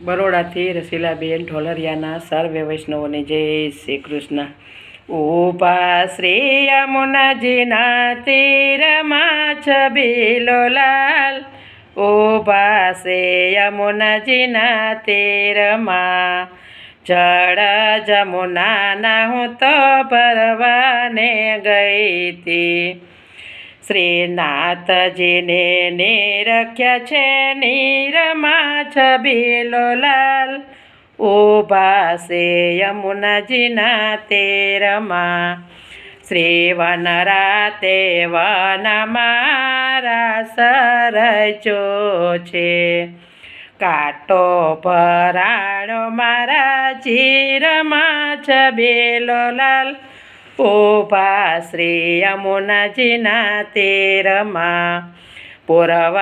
બરોડાથી રસીલાબેન ઢોલરિયાના સર્વે વૈષ્ણવોને જય શ્રી કૃષ્ણ। ઊભા શ્રી યમુનાજીના તીરમાં છબીલો લાલ, ઊભા શ્રી યમુનાજીના તીરમાં, જળ જમુનાના હું તો ભરવાને ગઈ હતી। શ્રીનાથજીને નિરખ્યા છે નીરમાં છબીલો લાલ, ઊભા છે યમુનાજીના તેરમાં। શ્રી વન રાતે વનમાં રાસ રચ્યો છે, કાંટો ભરાણો મારા ચીરમાં છબીલો લાલ, ઊભા શ્રી યમુનાજીના તીરમાં। પૂર્વ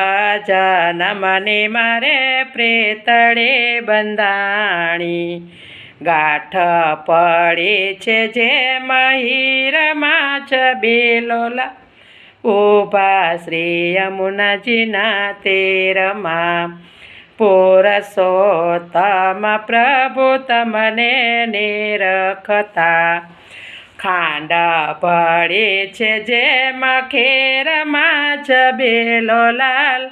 જન્મની મારે પ્રેતળે બંધાણી, ગાંઠ પડી છે જે મહીરમાં છબીલો લાલ, ઊભા શ્રી યમુનાજીના તીરમાં। પુરુષોત્તમ પ્રભુ તમને નિરખતા, ખાંડ પડી છે જે મખેરમાં છબીલો લાલ,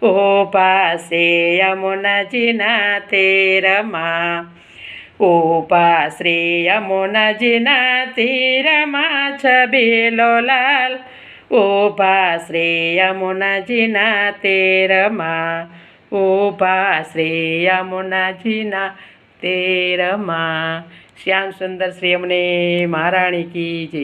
ઊભા શ્રી યમુનાજીના તીરમાં। ઊભા શ્રી યમુનાજીના તીરમાં છબીલો લાલ, ઊભા શ્રી યમુનાજીના તીરમાં, ઊભા શ્રી યમુનાજીના તીરમાં। શ્યામ સુંદર શ્રી યમુને મહારાણી કી જય।